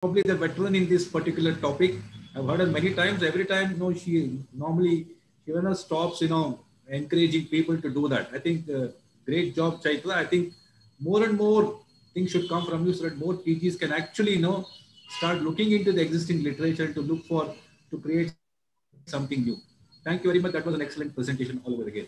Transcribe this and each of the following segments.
probably the veteran in this particular topic. I've heard her many times. Every time, she normally stops, encouraging people to do that. I think great job, Chaitra. I think more and more things should come from you so that more PGs can actually, start looking into the existing literature to look for to create something new. Thank you very much. That was an excellent presentation all over again.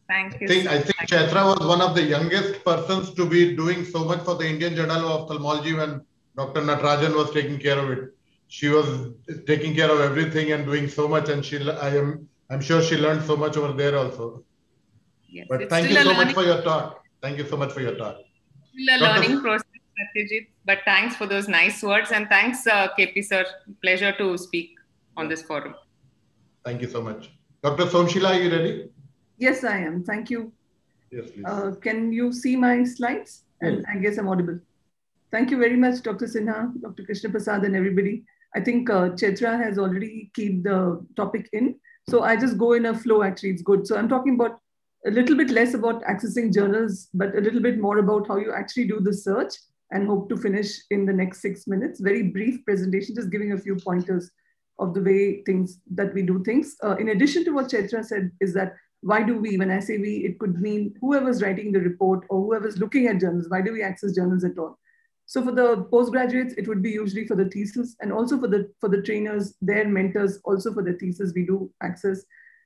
Thank you, I sir. think Chaitra was one of the youngest persons to be doing so much for the Indian Journal of Ophthalmology when Dr. Natarajan was taking care of it. She was taking care of everything and doing so much, and I'm sure she learned so much over there also. Yes, But it's thank you still a so much learning, for your talk. Thank you so much for your talk. still a learning process, Satyajit. But thanks for those nice words, and thanks, KP sir. Pleasure to speak on this forum. Thank you so much. Dr. Somshila, are you ready? Yes, I am. Thank you. Yes, please. Can you see my slides? And I guess I'm audible. Thank you very much, Dr. Sinha, Dr. Krishna Prasad, and everybody. I think Chaitra has already keyed the topic in. So I just go in a flow, actually, it's good. So I'm talking about a little bit less about accessing journals, but a little bit more about how you actually do the search, and hope to finish in the next 6 minutes. Very brief presentation, just giving a few pointers of the way that we do things. In addition to what Chaitra said, is that why do we, when I say we, it could mean whoever's writing the report or whoever's looking at journals, why do we access journals at all? So for the postgraduates, it would be usually for the thesis, and also for the trainers, their mentors, also for the thesis, we do access.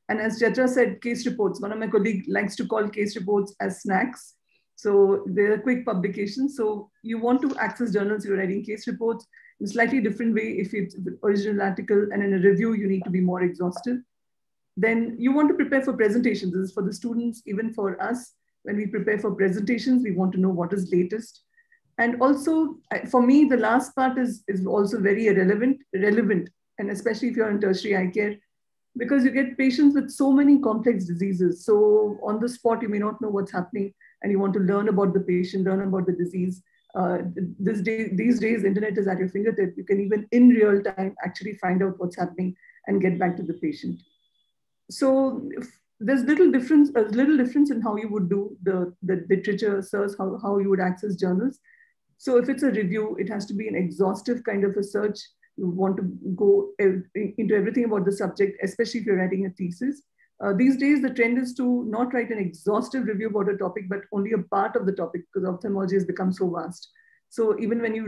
And as Chaitra said, case reports. One of my colleagues likes to call case reports as snacks. So they're quick publications. So you want to access journals, you're writing case reports in a slightly different way. If it's an original article, and in a review, you need to be more exhaustive. Then you want to prepare for presentations. This is for the students, even for us. When we prepare for presentations, we want to know what is latest. And also, for me, the last part is also very relevant, and especially if you're in tertiary eye care, because you get patients with so many complex diseases. So on the spot, you may not know what's happening, and you want to learn about the patient, learn about the disease. These days, internet is at your fingertip. You can even in real time actually find out what's happening and get back to the patient. So there's a little difference in how you would do the literature search, how you would access journals. So if it's a review, it has to be an exhaustive kind of a search. You want to go into everything about the subject, especially if you're writing a thesis. These days, the trend is to not write an exhaustive review about a topic, but only a part of the topic, because ophthalmology has become so vast. So even when you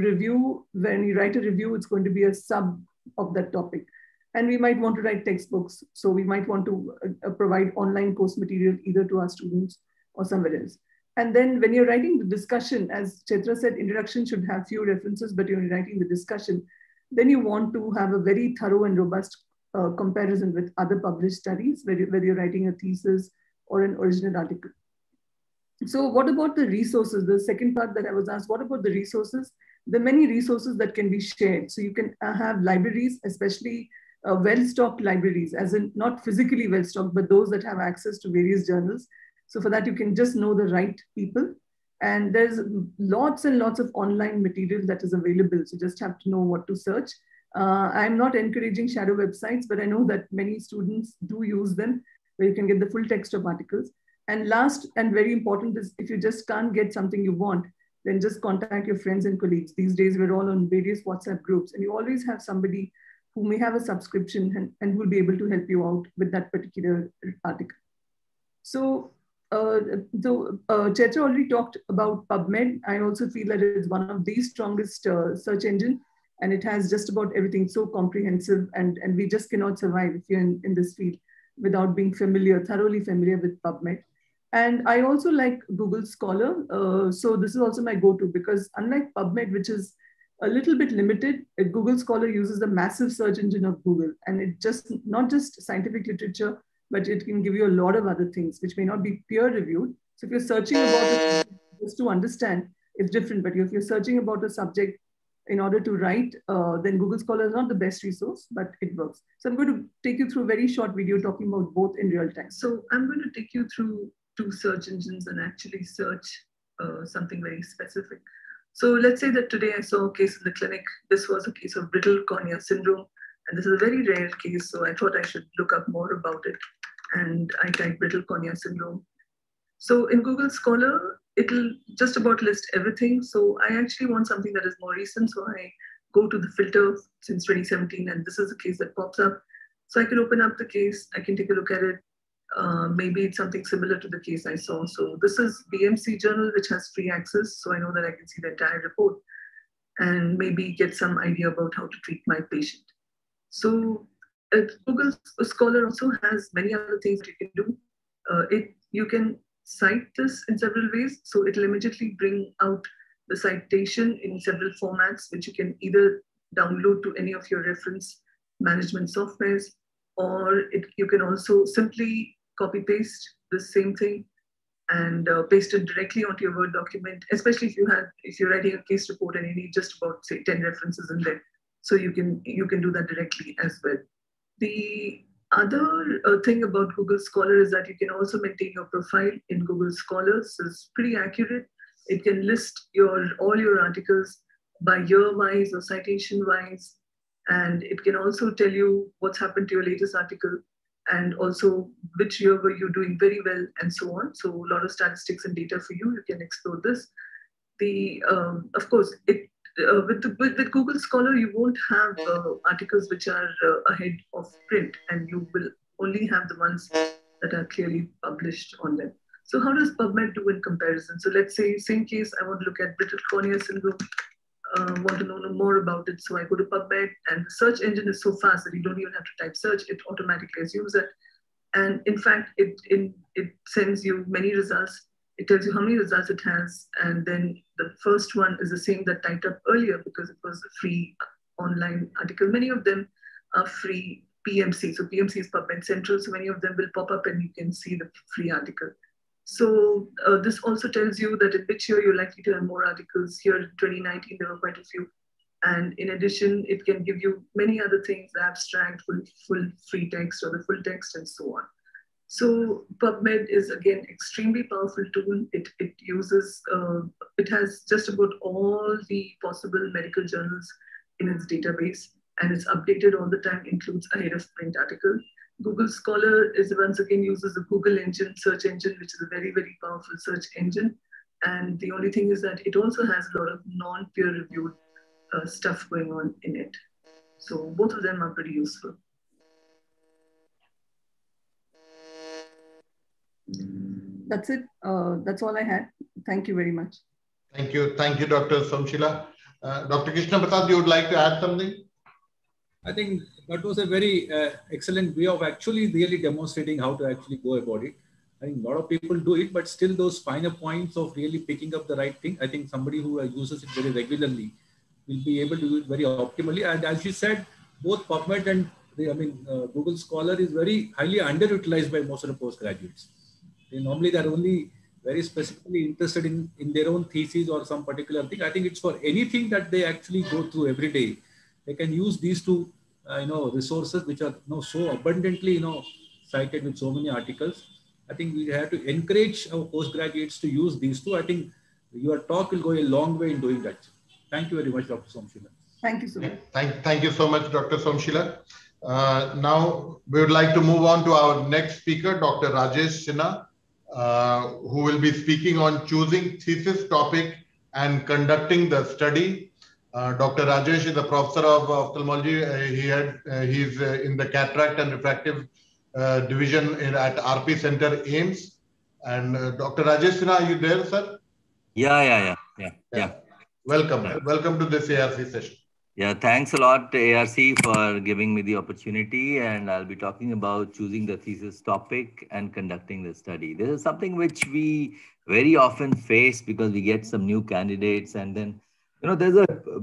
write a review, it's going to be a sub of that topic. And we might want to write textbooks. So we might want to provide online course material either to our students or somewhere else. And then when you're writing the discussion, as Chaitra said, introduction should have few references, but you're writing the discussion, then you want to have a very thorough and robust comparison with other published studies, whether you're writing a thesis or an original article. So what about the resources? The second part that I was asked, what about the resources? There are many resources that can be shared. So you can have libraries, especially well-stocked libraries, as in not physically well-stocked, but those that have access to various journals. So for that, you can just know the right people. And there's lots and lots of online material that is available. So you just have to know what to search. I'm not encouraging shadow websites, but I know that many students do use them, where you can get the full text of articles. And last and very important is, if you just can't get something you want, then just contact your friends and colleagues. These days, we're all on various WhatsApp groups, and you always have somebody who may have a subscription and will be able to help you out with that particular article. So Chaitra already talked about PubMed. I also feel that it's one of the strongest search engine, and it has just about everything, so comprehensive, and we just cannot survive if you're in this field without being thoroughly familiar with PubMed. And I also like Google Scholar. So this is also my go-to, because unlike PubMed, which is a little bit limited, Google Scholar uses the massive search engine of Google, and it not just scientific literature, but it can give you a lot of other things which may not be peer reviewed. So if you're searching about it, just to understand, it's different. But if you're searching about a subject in order to write, then Google Scholar is not the best resource, but it works. So I'm going to take you through a very short video talking about both in real time. So I'm going to take you through two search engines and actually search something very specific. So let's say that today I saw a case in the clinic. This was a case of brittle cornea syndrome. And this is a very rare case, so I thought I should look up more about it. And I typed brittle cornea syndrome. So in Google Scholar, it'll just about list everything. So I actually want something that is more recent. So I go to the filter since 2017, and this is the case that pops up. So I can open up the case, I can take a look at it. Maybe it's something similar to the case I saw. So this is BMC journal, which has free access. So I know that I can see the entire report and maybe get some idea about how to treat my patient. So Google Scholar also has many other things that you can do. You can cite this in several ways. So it'll immediately bring out the citation in several formats, which you can either download to any of your reference management softwares, or you can also simply copy paste the same thing and paste it directly onto your Word document, especially if you're writing a case report and you need just about, say, 10 references in there. So you can do that directly as well. The other thing about Google Scholar is that you can also maintain your profile in Google Scholar. So it's pretty accurate. It can list all your articles by year-wise or citation-wise. And it can also tell you what's happened to your latest article and also which year were you doing very well and so on. So a lot of statistics and data for you. You can explore this. Of course, with Google Scholar, you won't have articles which are ahead of print, and you will only have the ones that are clearly published on them. So how does PubMed do in comparison? So let's say, same case, I want to look at brittle cornea syndrome, want to know more about it. So I go to PubMed, and the search engine is so fast that you don't even have to type search. It automatically assumes it. And in fact, it sends you many results. It tells you how many results it has. And then the first one is the same that typed up earlier because it was a free online article. Many of them are free PMC. So PMC is PubMed Central. So many of them will pop up and you can see the free article. So this also tells you that in which year you're likely to have more articles. Here in 2019, there were quite a few. And in addition, it can give you many other things, the abstract, full free text or the full text and so on. So PubMed is, again, extremely powerful tool. It has just about all the possible medical journals in its database, and it's updated all the time, includes ahead of print article. Google Scholar once again uses the Google engine, search engine, which is a very, very powerful search engine. And the only thing is that it also has a lot of non-peer-reviewed stuff going on in it. So both of them are pretty useful. That's it. That's all I had. Thank you very much. Thank you. Thank you, Dr. Somshila. Dr. Krishna Prasad, you would like to add something? I think that was a very excellent way of actually really demonstrating how to actually go about it. I think a lot of people do it, but still those finer points of really picking up the right thing. I think somebody who uses it very regularly will be able to do it very optimally. And as you said, both PubMed and Google Scholar is very highly underutilized by most of the postgraduates. Normally they're only very specifically interested in their own thesis or some particular thing. I think it's for anything that they actually go through every day. They can use these two, resources which are so abundantly, cited with so many articles. I think we have to encourage our postgraduates to use these two. I think your talk will go a long way in doing that. Thank you very much, Dr. Somshila. Thank you so much. Thank you so much, Dr. Somshila. Now we would like to move on to our next speaker, Dr. Rajesh Sinha, who will be speaking on choosing thesis topic and conducting the study. Dr. Rajesh is a professor of ophthalmology. He's in the cataract and refractive division at RP Center, AIIMS. And Dr. Rajesh Sinha, are you there, sir? Yeah. Welcome to this ARC session. Yeah, thanks a lot, ARC, for giving me the opportunity. And I'll be talking about choosing the thesis topic and conducting the study. This is something which we very often face because we get some new candidates, and then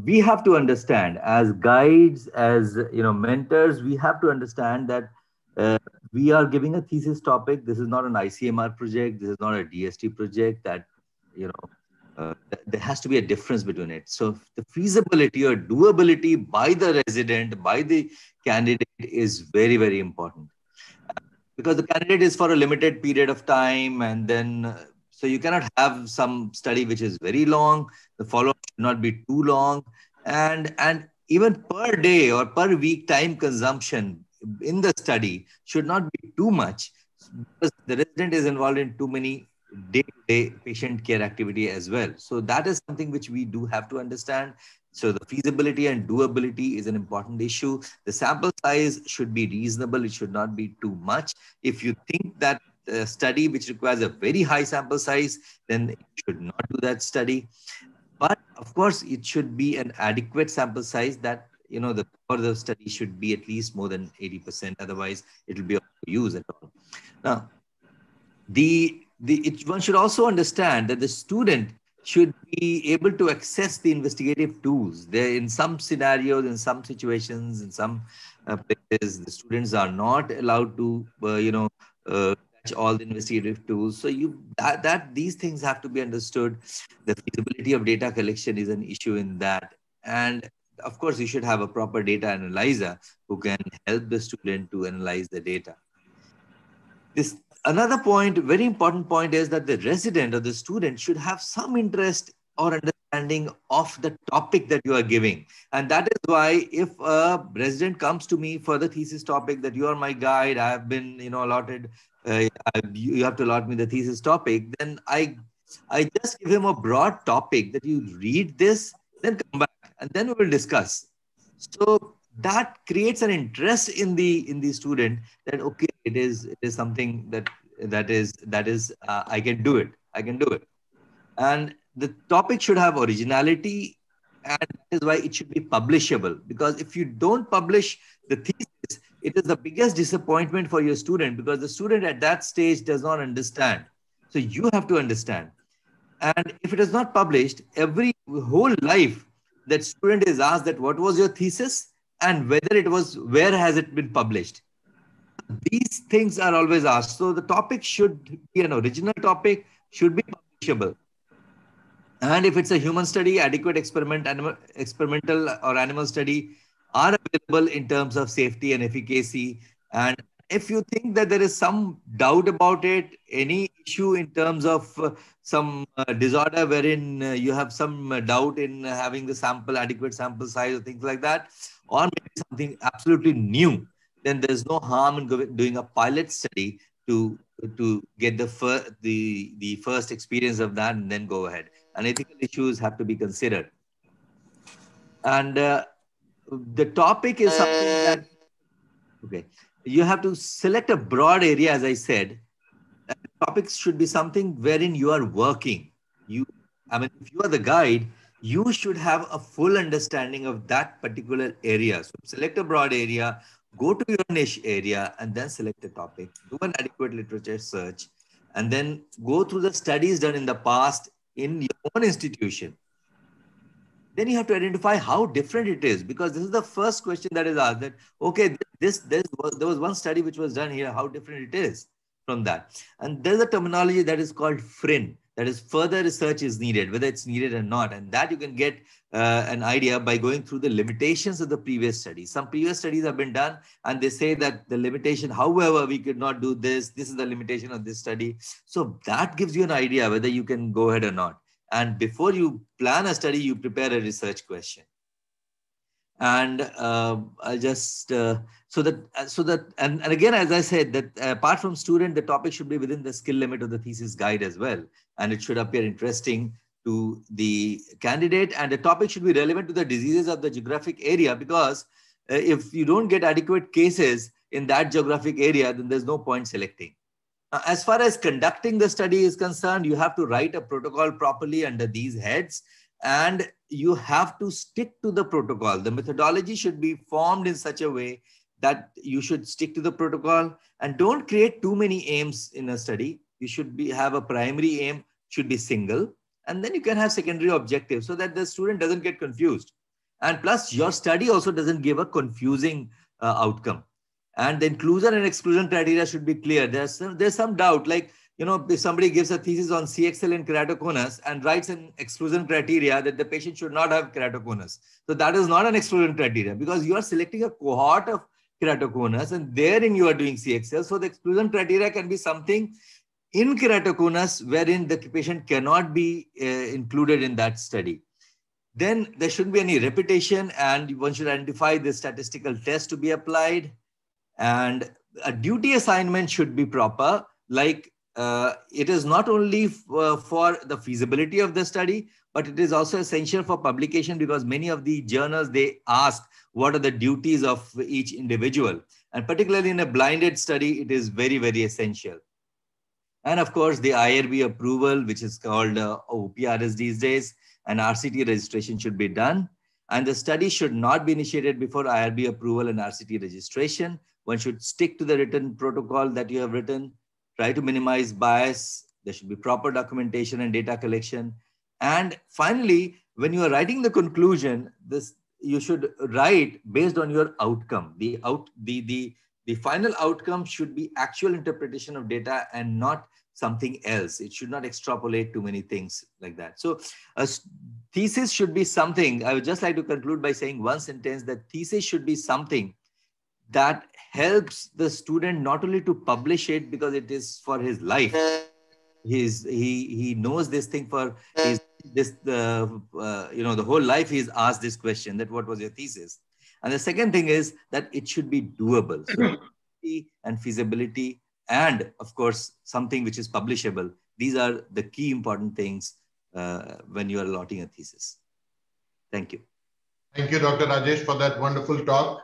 we have to understand as guides, as mentors, we have to understand that we are giving a thesis topic. This is not an ICMR project. This is not a DST project that, there has to be a difference between it. So the feasibility or doability by the resident, by the candidate is very, very important. Because the candidate is for a limited period of time, and then so you cannot have some study which is very long. The follow-up should not be too long, and even per day or per week time consumption in the study should not be too much, because the resident is involved in too many day-to-day patient care activity as well. So that is something which we do have to understand. So the feasibility and doability is an important issue. The sample size should be reasonable. It should not be too much. If you think that a study which requires a very high sample size, then you should not do that study. But of course, it should be an adequate sample size that, the power of the study should be at least more than 80%. Otherwise, it will be of no use at all. Now, one should also understand that the student should be able to access the investigative tools. There, in some scenarios, in some situations, in some places, the students are not allowed to, touch all the investigative tools. So these things have to be understood. The feasibility of data collection is an issue in that. And of course, you should have a proper data analyzer who can help the student to analyze the data. Another point, very important point, is that the resident or the student should have some interest or understanding of the topic that you are giving. And that is why if a resident comes to me for the thesis topic that you are my guide, I have been, allotted, you have to allot me the thesis topic, then I just give him a broad topic that you read this, then come back and then we will discuss. So that creates an interest in the student that, okay, it is something that is I can do it. And the topic should have originality, and that is why it should be publishable. Because if you don't publish the thesis, it is the biggest disappointment for your student, because the student at that stage does not understand. So you have to understand. And if it is not published, every whole life that student is asked that what was your thesis and where has it been published. These things are always asked. So the topic should be an original topic, should be publishable. And if it's a human study, adequate experimental or animal study are available in terms of safety and efficacy. And if you think that there is some doubt about it, any issue in terms of some disorder wherein you have some doubt in having the adequate sample size or things like that, or maybe something absolutely new, then there's no harm in doing a pilot study to get the first experience of that and then go ahead. And ethical issues have to be considered. And the topic is something that, okay, you have to select a broad area, as I said. Topics should be something wherein you are working. If you are the guide, you should have a full understanding of that particular area. So select a broad area, go to your niche area, and then select a topic. Do an adequate literature search, and then go through the studies done in the past in your own institution. Then you have to identify how different it is, because this is the first question that is asked, that, okay, there was one study which was done here, how different it is from that. And there's a terminology that is called FRIN, that is further research is needed, whether it's needed or not. And that you can get an idea by going through the limitations of the previous studies. Some previous studies have been done and they say that the limitation, however, we could not do this is the limitation of this study. So that gives you an idea whether you can go ahead or not. And before you plan a study, you prepare a research question. And I'll just, and again, as I said, that apart from student, the topic should be within the skill limit of the thesis guide as well. And it should appear interesting to the candidate. And the topic should be relevant to the diseases of the geographic area, because if you don't get adequate cases in that geographic area, then there's no point selecting. As far as conducting the study is concerned, you have to write a protocol properly under these heads, and you have to stick to the protocol. The methodology should be formed in such a way that you should stick to the protocol, and don't create too many aims in a study. You should have a primary aim, should be single, and then you can have secondary objectives so that the student doesn't get confused. And plus your study also doesn't give a confusing outcome. And the inclusion and exclusion criteria should be clear. There's some doubt, like, if somebody gives a thesis on CXL in keratoconus and writes an exclusion criteria that the patient should not have keratoconus. So that is not an exclusion criteria, because you are selecting a cohort of keratoconus and therein you are doing CXL. So the exclusion criteria can be something in keratoconus wherein the patient cannot be included in that study. Then there shouldn't be any repetition, and one should identify the statistical test to be applied. And a duty assignment should be proper, like it is not only for the feasibility of the study, but it is also essential for publication because many of the journals, they ask what are the duties of each individual. And particularly in a blinded study, it is very, very essential. And of course, the IRB approval, which is called OPRS these days, and RCT registration should be done. And the study should not be initiated before IRB approval and RCT registration. One should stick to the written protocol that you have written. Try to minimize bias. There should be proper documentation and data collection. And finally, when you are writing the conclusion, you should write based on your outcome. The final outcome should be actual interpretation of data and not something else. It should not extrapolate too many things like that. So a thesis should be something, I would just like to conclude by saying one sentence, that thesis should be something that helps the student not only to publish it because it is for his life. He knows this thing for the whole life he's asked this question, that what was your thesis? And the second thing is that it should be doable. So and feasibility, and of course, something which is publishable. These are the key important things when you are allotting a thesis. Thank you. Thank you, Dr. Rajesh, for that wonderful talk.